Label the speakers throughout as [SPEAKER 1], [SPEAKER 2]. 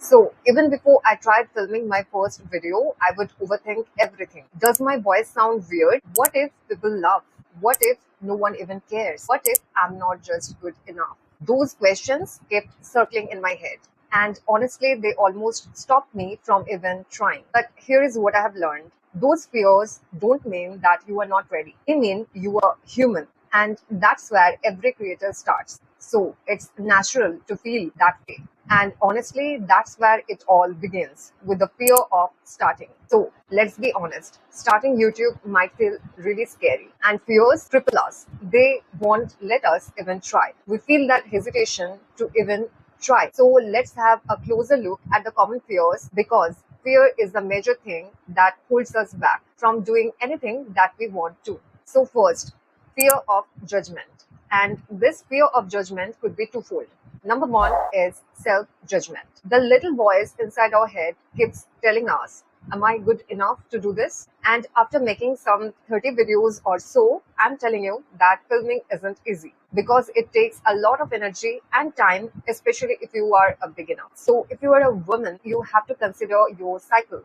[SPEAKER 1] So even before I tried filming my first video, I would overthink everything. Does my voice sound weird? What if people laugh? What if no one even cares? What if I'm not just good enough? Those questions kept circling in my head. And honestly, they almost stopped me from even trying. But here is what I have learned. Those fears don't mean that you are not ready. They mean you are human. And that's where every creator starts. So it's natural to feel that way. And honestly, that's where it all begins with the fear of starting. So let's be honest, starting YouTube might feel really scary, and fears cripple us. They won't let us even try. We feel that hesitation to even try. So let's have a closer look at the common fears because fear is the major thing that holds us back from doing anything that we want to. So, first, fear of judgment. And this fear of judgment could be twofold. Number one is self judgment. The little voice inside our head keeps telling us, am I good enough to do this? And after making some 30 videos or so, I'm telling you that filming isn't easy because it takes a lot of energy and time, especially if you are a beginner. So, if you are a woman, you have to consider your cycle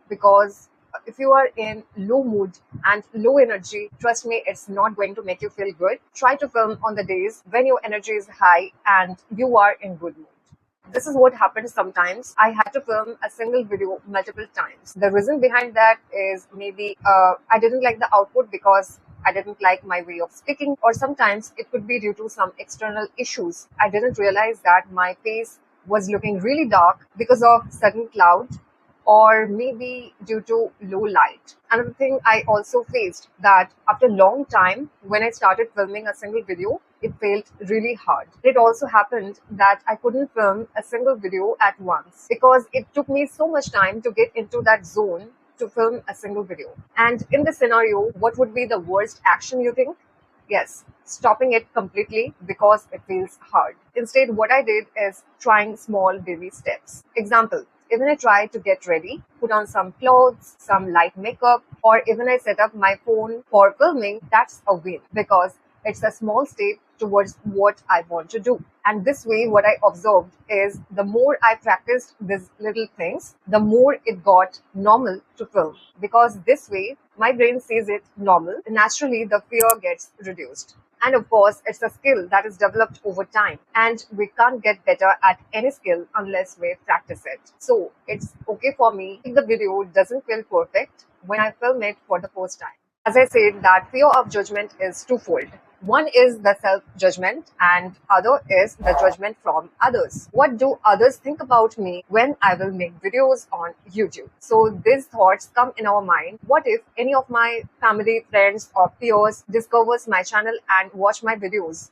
[SPEAKER 1] because if you are in low mood and low energy, trust me, it's not going to make you feel good. Try to film on the days when your energy is high and you are in good mood. This is what happened sometimes. I had to film a single video multiple times. The reason behind that is maybe I didn't like the output because I didn't like my way of speaking, or sometimes it could be due to some external issues. I didn't realize that my face was looking really dark because of sudden cloud or maybe due to low light. Another thing I also faced that after a long time, when I started filming a single video, it felt really hard. It also happened that I couldn't film a single video at once because it took me so much time to get into that zone to film a single video. And in this scenario, what would be the worst action you think? Yes, stopping it completely because it feels hard. Instead, what I did is trying small baby steps. Example, even I try to get ready, put on some clothes, some light makeup, or even I set up my phone for filming, that's a win because it's a small step towards what I want to do. And this way, what I observed is the more I practiced these little things, the more it got normal to film. Because this way, my brain sees it normal. Naturally, the fear gets reduced. And of course, it's a skill that is developed over time. And we can't get better at any skill unless we practice it. So it's okay for me if the video doesn't feel perfect when I film it for the first time. As I said, that fear of judgment is twofold. One is the self-judgment and other is the judgment from others. What do others think about me when I will make videos on YouTube? So these thoughts come in our mind. What if any of my family, friends or peers discovers my channel and watch my videos?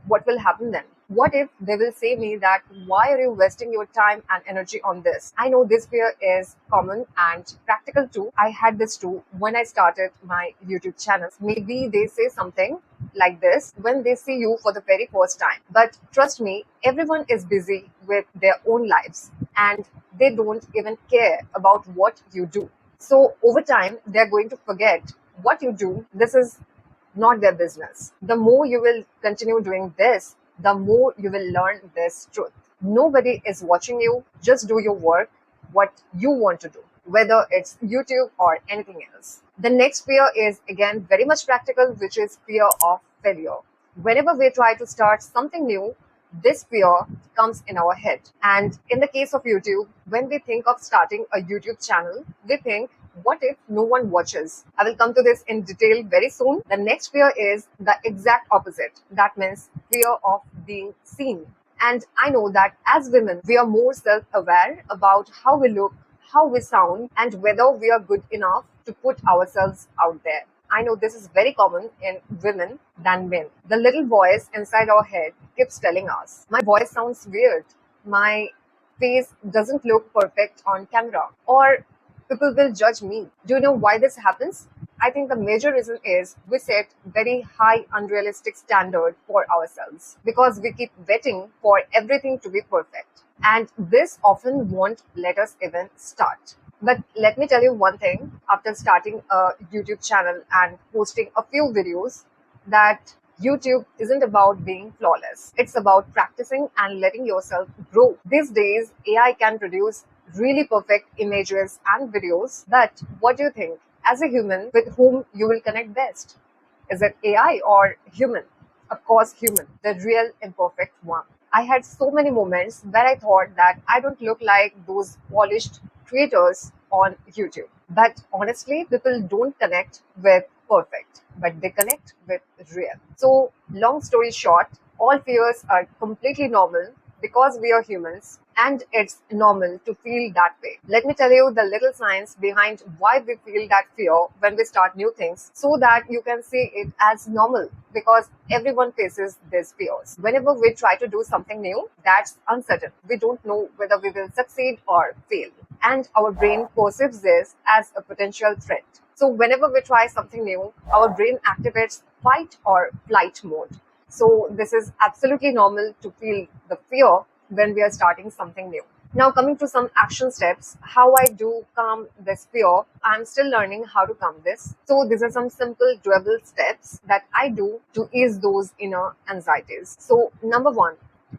[SPEAKER 1] What will happen then? What if they will say me that why are you wasting your time and energy on this? I know this fear is common and practical too. I had this too when I started my YouTube channel. Maybe they say something like this when they see you for the very first time. But trust me, everyone is busy with their own lives and they don't even care about what you do. So over time, they're going to forget what you do. This is not their business. The more you will continue doing this, the more you will learn this truth. Nobody is watching you. Just do your work, what you want to do, whether it's YouTube or anything else. The next fear is again very much practical, which is fear of failure. Whenever we try to start something new, this fear comes in our head. And in the case of YouTube, when we think of starting a YouTube channel, we think, what if no one watches? I will come to this in detail very soon. The next fear is the exact opposite. That means fear of being seen. And I know that as women, we are more self-aware about how we look, how we sound, and whether we are good enough to put ourselves out there. I know this is very common in women than men. The little voice inside our head keeps telling us, my voice sounds weird, my face doesn't look perfect on camera, or people will judge me. Do you know why this happens? I think the major reason is we set very high unrealistic standard for ourselves because we keep waiting for everything to be perfect. And this often won't let us even start. But let me tell you one thing, after starting a YouTube channel and posting a few videos, that YouTube isn't about being flawless. It's about practicing and letting yourself grow. These days, AI can produce really perfect images and videos. But what do you think? As a human, with whom you will connect best? Is it AI or human? Of course, human, the real imperfect one. I had so many moments where I thought that I don't look like those polished creators on YouTube. But honestly, people don't connect with perfect, but they connect with real. So, long story short, all fears are completely normal because we are humans and it's normal to feel that way. Let me tell you the little science behind why we feel that fear when we start new things so that you can see it as normal because everyone faces these fears. Whenever we try to do something new that's uncertain, we don't know whether we will succeed or fail. And our brain perceives this as a potential threat. So whenever we try something new, our brain activates fight or flight mode. So this is absolutely normal to feel the fear when we are starting something new. Now coming to some action steps, how I do calm this fear, I'm still learning how to calm this. So these are some simple doable steps that I do to ease those inner anxieties. So number one,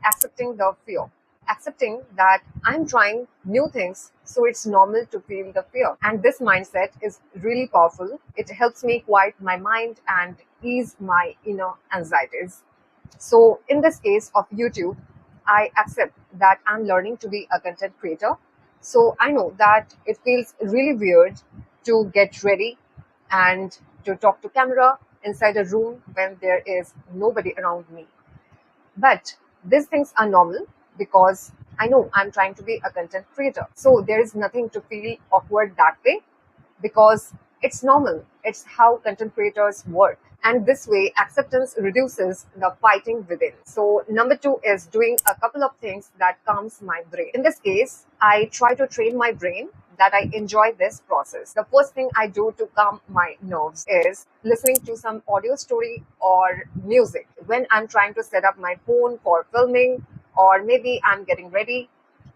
[SPEAKER 1] accepting the fear. Accepting that I'm trying new things, so it's normal to feel the fear. And this mindset is really powerful. It helps me quiet my mind and ease my inner anxieties. So, in this case of YouTube, I accept that I'm learning to be a content creator. So, I know that it feels really weird to get ready and to talk to camera inside a room when there is nobody around me. But these things are normal because I know I'm trying to be a content creator. So there is nothing to feel awkward that way because it's normal. It's how content creators work. And this way, acceptance reduces the fighting within. So, number two is doing a couple of things that calms my brain. In this case, I try to train my brain that I enjoy this process. The first thing I do to calm my nerves is listening to some audio story or music when I'm trying to set up my phone for filming, or maybe I'm getting ready,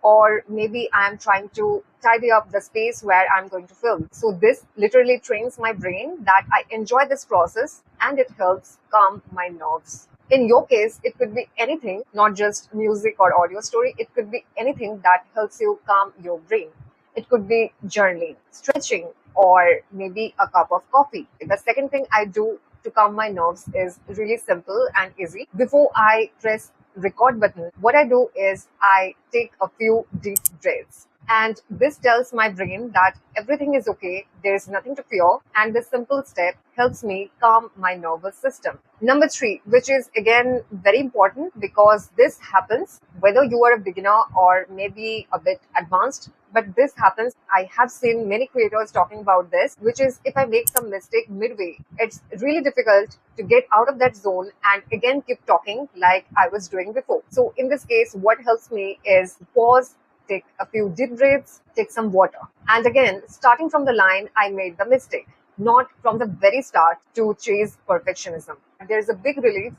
[SPEAKER 1] or maybe I'm trying to tidy up the space where I'm going to film. So this literally trains my brain that I enjoy this process and it helps calm my nerves. In your case, it could be anything, not just music or audio story. It could be anything that helps you calm your brain. It could be journaling, stretching, or maybe a cup of coffee. The second thing I do to calm my nerves is really simple and easy. Before I press record button, what I do is I take a few deep breaths. And this tells my brain that everything is okay, there is nothing to fear, and this simple step helps me calm my nervous system. Number three, which is again very important because this happens whether you are a beginner or maybe a bit advanced, but this happens. I have seen many creators talking about this, which is if I make some mistake midway, it's really difficult to get out of that zone and again keep talking like I was doing before. So in this case, what helps me is pause, take a few deep breaths, take some water. And again, starting from the line, I made the mistake, not from the very start to chase perfectionism. There's a big relief.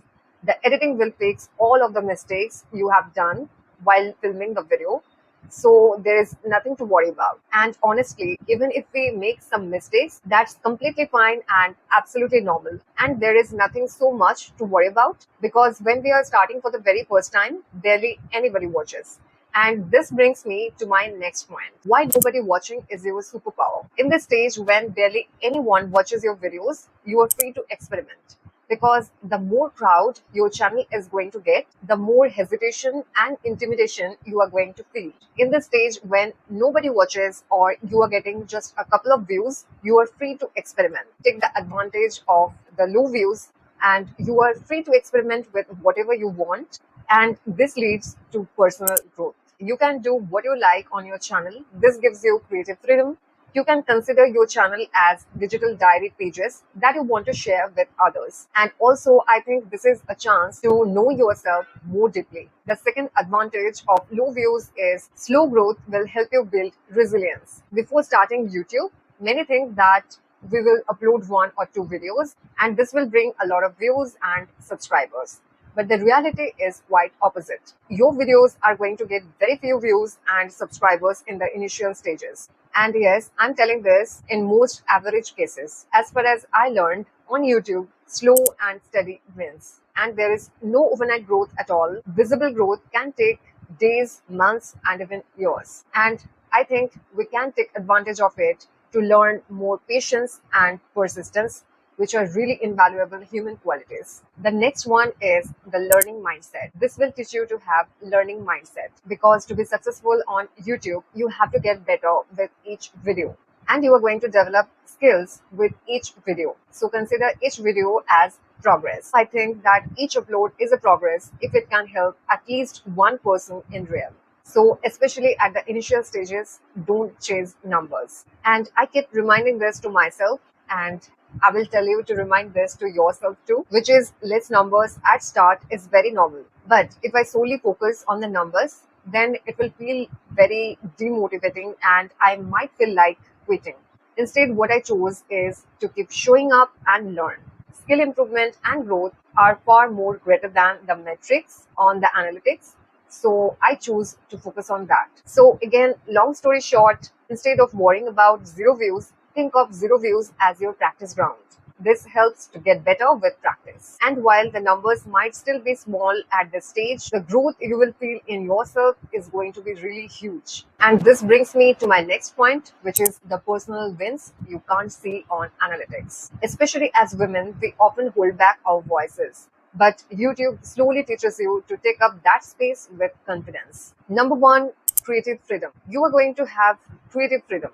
[SPEAKER 1] The editing will fix all of the mistakes you have done while filming the video. So there is nothing to worry about. And honestly, even if we make some mistakes, that's completely fine and absolutely normal. And there is nothing so much to worry about because when we are starting for the very first time, barely anybody watches. And this brings me to my next point. Why nobody watching is your superpower. In this stage when barely anyone watches your videos, you are free to experiment. Because the more crowd your channel is going to get, the more hesitation and intimidation you are going to feel. In the stage when nobody watches or you are getting just a couple of views, you are free to experiment. Take the advantage of the low views and you are free to experiment with whatever you want. And this leads to personal growth. You can do what you like on your channel. This gives you creative freedom. You can consider your channel as digital diary pages that you want to share with others. And also, I think this is a chance to know yourself more deeply. The second advantage of low views is slow growth will help you build resilience. Before starting YouTube, many think that we will upload one or two videos and this will bring a lot of views and subscribers. But the reality is quite opposite. Your videos are going to get very few views and subscribers in the initial stages. And yes, I'm telling this in most average cases. As far as I learned, On YouTube, slow and steady wins. And there is no overnight growth at all. Visible growth can take days, months, and even years. And I think we can take advantage of it to learn more patience and persistence, which are really invaluable human qualities. The next one is the learning mindset. This will teach you to have learning mindset because to be successful on YouTube, you have to get better with each video and you are going to develop skills with each video. So consider each video as progress. I think that each upload is a progress if it can help at least one person in real. So especially at the initial stages, don't chase numbers. And I keep reminding this to myself and I will tell you to remind this to yourself too, which is less numbers at start is very normal. But if I solely focus on the numbers, then it will feel very demotivating and I might feel like quitting. Instead, what I chose is to keep showing up and learn. Skill improvement and growth are far more greater than the metrics on the analytics. So I choose to focus on that. So again, long story short, instead of worrying about zero views, think of zero views as your practice ground. This helps to get better with practice. And while the numbers might still be small at this stage, the growth you will feel in yourself is going to be really huge. And this brings me to my next point, which is the personal wins you can't see on analytics. Especially as women, we often hold back our voices. But YouTube slowly teaches you to take up that space with confidence. Number one, creative freedom. You are going to have creative freedom.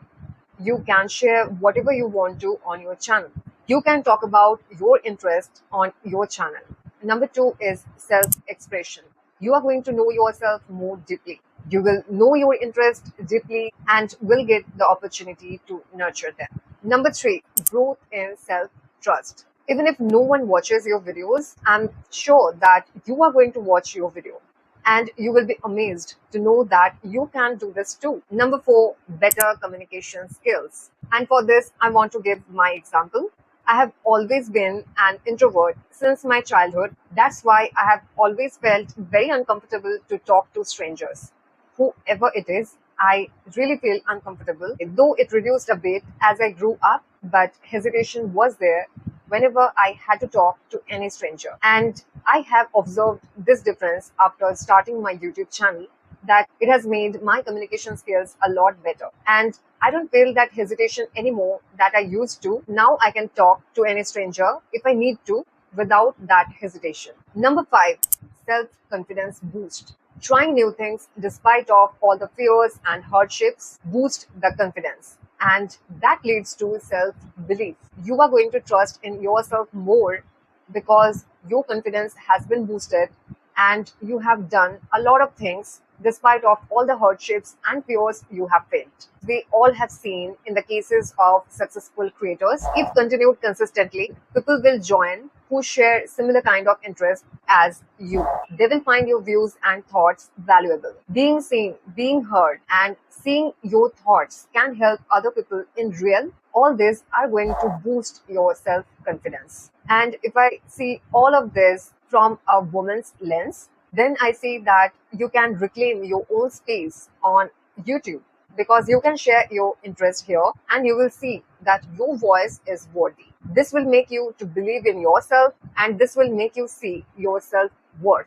[SPEAKER 1] You can share whatever you want to on your channel. You can talk about your interest on your channel. Number two is self-expression. You are going to know yourself more deeply. You will know your interest deeply and will get the opportunity to nurture them. Number three, growth in self-trust. Even if no one watches your videos, I'm sure that you are going to watch your video and you will be amazed to know that you can do this too. Number four, better communication skills. And for this, I want to give my example. I have always been an introvert since my childhood. That's why I have always felt very uncomfortable to talk to strangers. Whoever it is, I really feel uncomfortable, though it reduced a bit as I grew up, but hesitation was there whenever I had to talk to any stranger. And I have observed this difference after starting my YouTube channel that it has made my communication skills a lot better. And I don't feel that hesitation anymore that I used to. Now I can talk to any stranger if I need to without that hesitation. Number five, self-confidence boost. Trying new things despite of all the fears and hardships boost the confidence. And that leads to self-belief. You are going to trust in yourself more because your confidence has been boosted and you have done a lot of things despite of all the hardships and fears you have faced. We all have seen in the cases of successful creators, if continued consistently, people will join who share similar kind of interest as you. They will find your views and thoughts valuable. Being seen, being heard, and seeing your thoughts can help other people in real. All these are going to boost your self-confidence. And if I see all of this from a woman's lens, then I see that you can reclaim your own space on YouTube because you can share your interest here and you will see that your voice is worthy. This will make you to believe in yourself and this will make you see your self-worth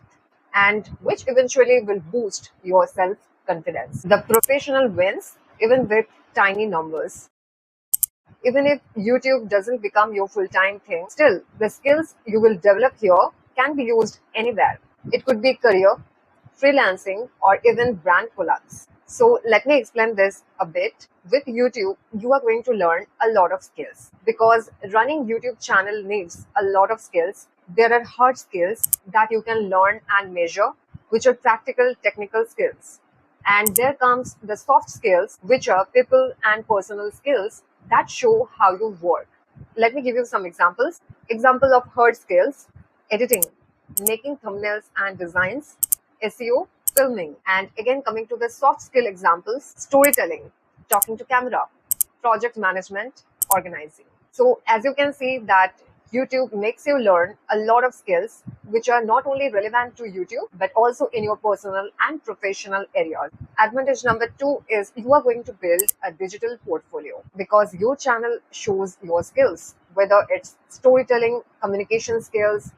[SPEAKER 1] and which eventually will boost your self-confidence. The professional wins even with tiny numbers. Even if YouTube doesn't become your full-time thing, still the skills you will develop here can be used anywhere. It could be career, freelancing, or even brand collabs. So let me explain this a bit. With YouTube, you are going to learn a lot of skills because running YouTube channel needs a lot of skills. There are hard skills that you can learn and measure, which are practical technical skills. And there comes the soft skills, which are people and personal skills that show how you work. Let me give you some examples. Example of hard skills: editing, making thumbnails and designs, SEO, filming. And again, coming to the soft skill examples: storytelling, talking to camera, project management, organizing. So as you can see that YouTube makes you learn a lot of skills which are not only relevant to YouTube but also in your personal and professional areas. Advantage number two is you are going to build a digital portfolio because your channel shows your skills. whether it's storytelling, communication skills,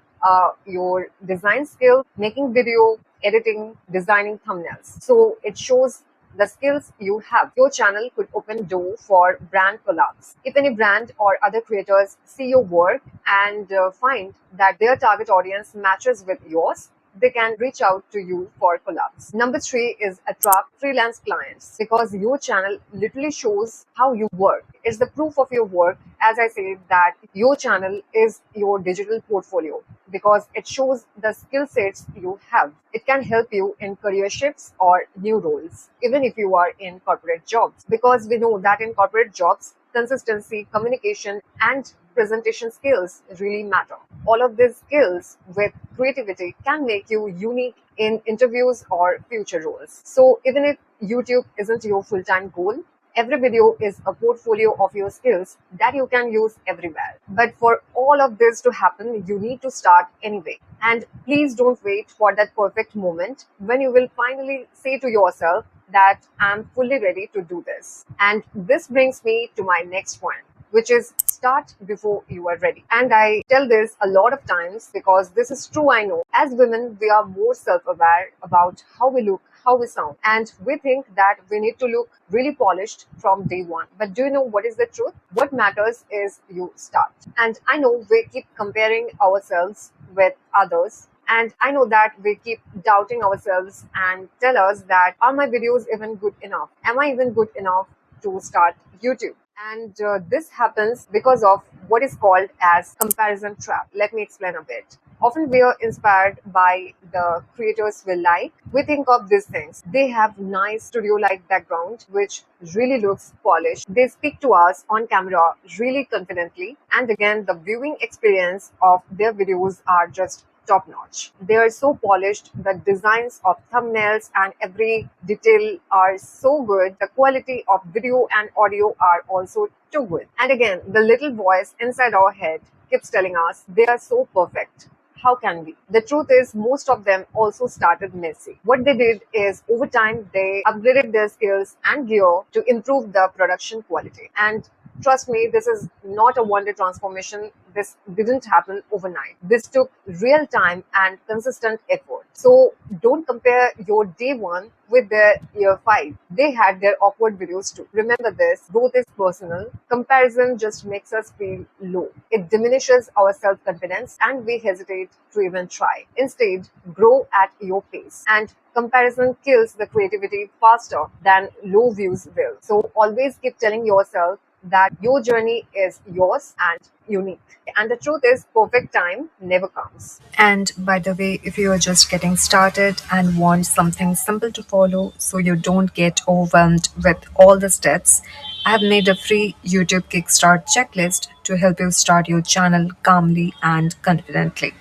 [SPEAKER 1] your design skill, making video, editing, designing thumbnails. So it shows the skills you have. Your channel could open door for brand collabs. If any brand or other creators see your work and find that their target audience matches with yours, they can reach out to you for collabs. Number three is attract freelance clients, because your channel literally shows how you work. It's the proof of your work. As I said, that your channel is your digital portfolio because it shows the skill sets you have. It can help you in career shifts or new roles, even if you are in corporate jobs, because we know that in corporate jobs, consistency, communication, and presentation skills really matter. All of these skills with creativity can make you unique in interviews or future roles. So even if YouTube isn't your full-time goal, every video is a portfolio of your skills that you can use everywhere. But for all of this to happen, you need to start anyway. And please don't wait for that perfect moment when you will finally say to yourself that I'm fully ready to do this. And this brings me to my next point, which is start before you are ready. And I tell this a lot of times because this is true, I know. As women, we are more self-aware about how we look, how we sound, and we think that we need to look really polished from day one. But do you know what is the truth? What matters is you start. And I know we keep comparing ourselves with others, and I know that we keep doubting ourselves and tell us that, are my videos even good enough? Am I even good enough to start YouTube? And this happens because of what is called as comparison trap. Let me explain a bit. Often we are inspired by the creators we like. We think of these things. They have nice studio-like background, which really looks polished. They speak to us on camera really confidently. And again, the viewing experience of their videos are just top notch. They are so polished. The designs of thumbnails and every detail are so good. The quality of video and audio are also too good. And again, the little voice inside our head keeps telling us they are so perfect. How can we? The truth is, most of them also started messy. What they did is, over time, they upgraded their skills and gear to improve the production quality. And trust me, this is not a one-day transformation. This didn't happen overnight. This took real time and consistent effort. So don't compare your day one with their year five. They had their awkward videos too. Remember this, growth is personal. Comparison just makes us feel low. It diminishes our self-confidence and we hesitate to even try. Instead, grow at your pace. And comparison kills the creativity faster than low views will. So always keep telling yourself that your journey is yours and unique. And the truth is, perfect time never comes. And by the way, if you are just getting started and want something simple to follow so you don't get overwhelmed with all the steps, I have made a free YouTube Kickstart checklist to help you start your channel calmly and confidently.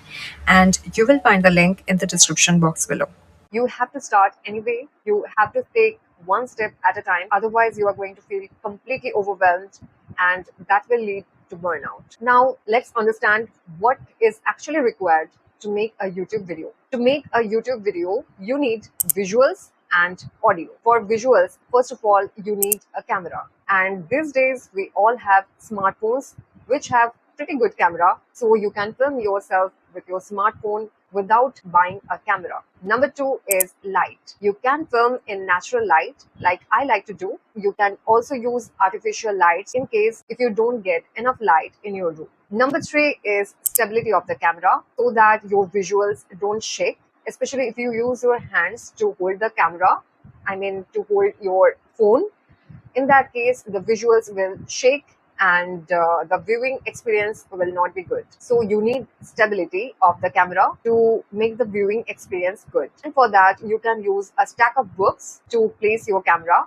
[SPEAKER 1] And you will find the link in the description box below. You have to start anyway. You have to take one step at a time. Otherwise, you are going to feel completely overwhelmed and that will lead to burnout. Now, let's understand what is actually required to make a YouTube video. To make a YouTube video, you need visuals and audio. For visuals, first of all, you need a camera. And these days, we all have smartphones which have pretty good camera. So you can film yourself with your smartphone without buying a camera. Number two is light. You can film in natural light like I like to do. You can also use artificial lights in case if you don't get enough light in your room. Number three is stability of the camera so that your visuals don't shake, especially if you use your hands to hold the camera, to hold your phone. In that case, the visuals will shake and the viewing experience will not be good. So you need stability of the camera to make the viewing experience good. And for that, you can use a stack of books to place your camera,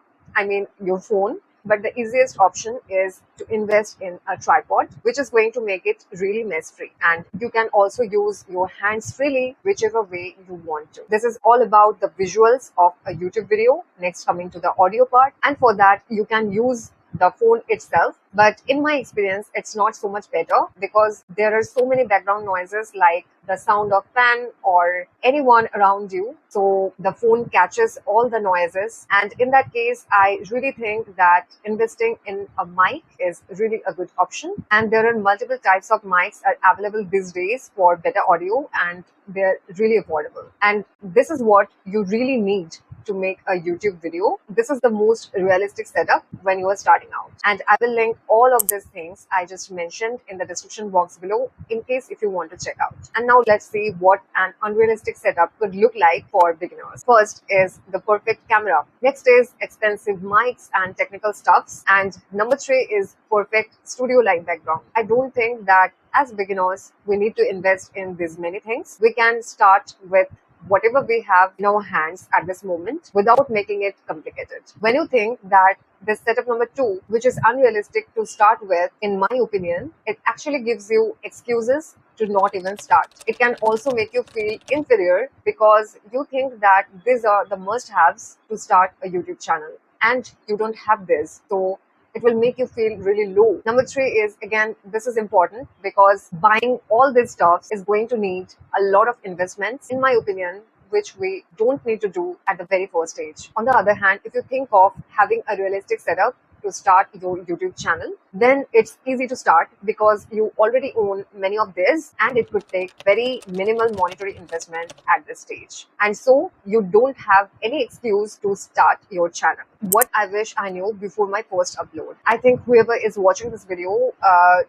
[SPEAKER 1] your phone. But the easiest option is to invest in a tripod, which is going to make it really mess-free. And you can also use your hands freely, whichever way you want to. This is all about the visuals of a YouTube video. Next, coming to the audio part. And for that, you can use the phone itself. But in my experience, it's not so much better because there are so many background noises like the sound of fan or anyone around you. So the phone catches all the noises. And in that case, I really think that investing in a mic is really a good option. And there are multiple types of mics are available these days for better audio, and they're really affordable. And this is what you really need to make a YouTube video. This is the most realistic setup when you are starting out. And I will link all of these things I just mentioned in the description box below in case if you want to check out. And now let's see what an unrealistic setup could look like for beginners. First is the perfect camera. Next is expensive mics and technical stuffs. And number 3 is perfect studio like background. I don't think that as beginners, we need to invest in these many things. We can start with whatever we have in our hands at this moment without making it complicated. When you think that this setup number 2, which is unrealistic to start with, in my opinion, it actually gives you excuses to not even start. It can also make you feel inferior because you think that these are the must-haves to start a YouTube channel and you don't have this. So it will make you feel really low. Number 3 is, again, this is important because buying all this stuff is going to need a lot of investments, in my opinion, which we don't need to do at the very first stage. On the other hand, if you think of having a realistic setup to start your YouTube channel, then it's easy to start because you already own many of this and it would take very minimal monetary investment at this stage. And so you don't have any excuse to start your channel. What I wish I knew before my first upload. I think whoever is watching this video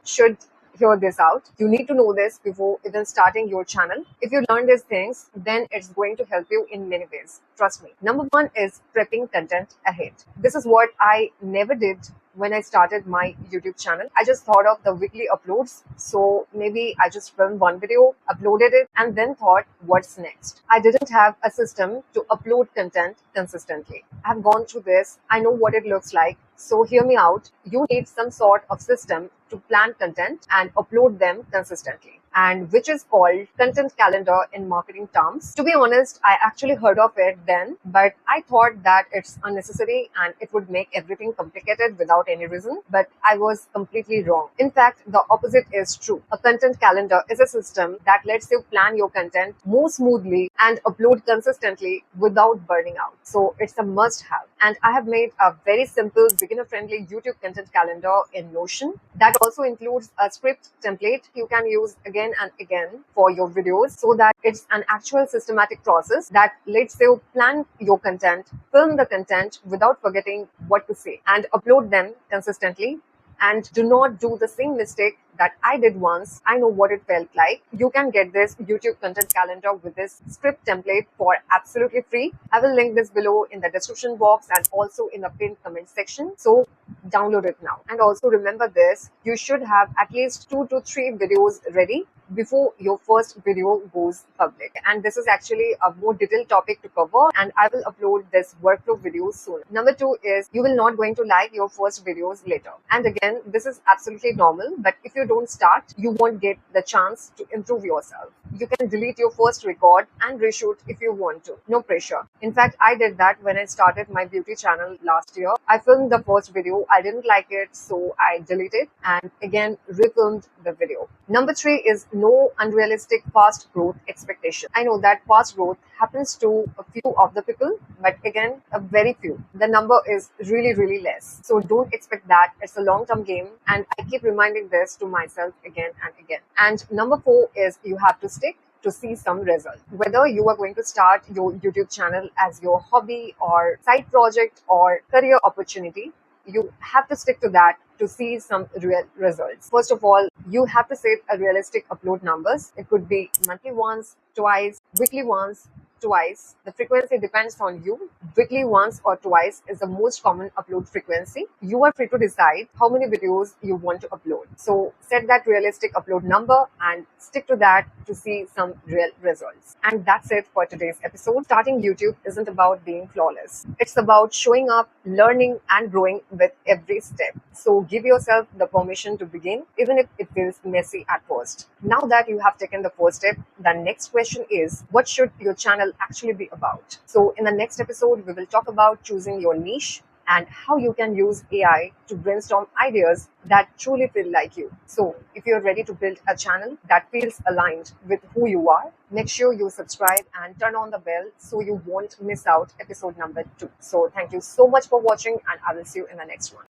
[SPEAKER 1] should hear this out. You need to know this before even starting your channel. If you learn these things, then it's going to help you in many ways. Trust me. Number 1 is prepping content ahead. This is what I never did when I started my YouTube channel. I just thought of the weekly uploads. So maybe I just filmed one video, uploaded it, and then thought, what's next? I didn't have a system to upload content consistently. I've gone through this. I know what it looks like. So hear me out. You need some sort of system to plan content and upload them consistently, and which is called content calendar in marketing terms. To be honest, I actually heard of it then, but I thought that it's unnecessary and it would make everything complicated without any reason. But I was completely wrong. In fact, the opposite is true. A content calendar is a system that lets you plan your content more smoothly and upload consistently without burning out. So it's a must have. And I have made a very simple, beginner-friendly YouTube content calendar in Notion that also includes a script template you can use again and again for your videos, so that it's an actual systematic process that lets you plan your content, film the content without forgetting what to say, and upload them consistently. And do not do the same mistake that I did once. I know what it felt like. You can get this YouTube content calendar with this script template for absolutely free. I will link this below in the description box and also in the pinned comment section. So download it now. And also remember this, you should have at least 2 to 3 videos ready before your first video goes public. And this is actually a more detailed topic to cover, and I will upload this workflow video soon. Number 2 is you will not going to like your first videos later. And again, this is absolutely normal, but if you don't start, you won't get the chance to improve yourself. You can delete your first record and reshoot if you want to. No pressure. In fact, I did that when I started my beauty channel last year. I filmed the first video. I didn't like it, so I deleted and again refilmed the video. Number 3 is no unrealistic fast growth expectation. I know that fast growth happens to a few of the people, but again, a very few. The number is really, really less. So don't expect that. It's a long-term game, and I keep reminding this to myself again and again. And number 4 is you have to stick to see some result. Whether you are going to start your YouTube channel as your hobby or side project or career opportunity, you have to stick to that to see some real results. First of all, you have to set a realistic upload numbers. It could be monthly once, twice, weekly once, twice. The frequency depends on you. Weekly once or twice is the most common upload frequency. You are free to decide how many videos you want to upload. So set that realistic upload number and stick to that to see some real results. And that's it for today's episode. Starting YouTube isn't about being flawless. It's about showing up, learning, and growing with every step. So give yourself the permission to begin, even if it feels messy at first. Now that you have taken the first step, the next question is, what should your channel actually be about? So in the next episode, we will talk about choosing your niche, and how you can use AI to brainstorm ideas that truly feel like you. So, if you're ready to build a channel that feels aligned with who you are, make sure you subscribe and turn on the bell so you won't miss out episode number 2. So, thank you so much for watching, and I will see you in the next one.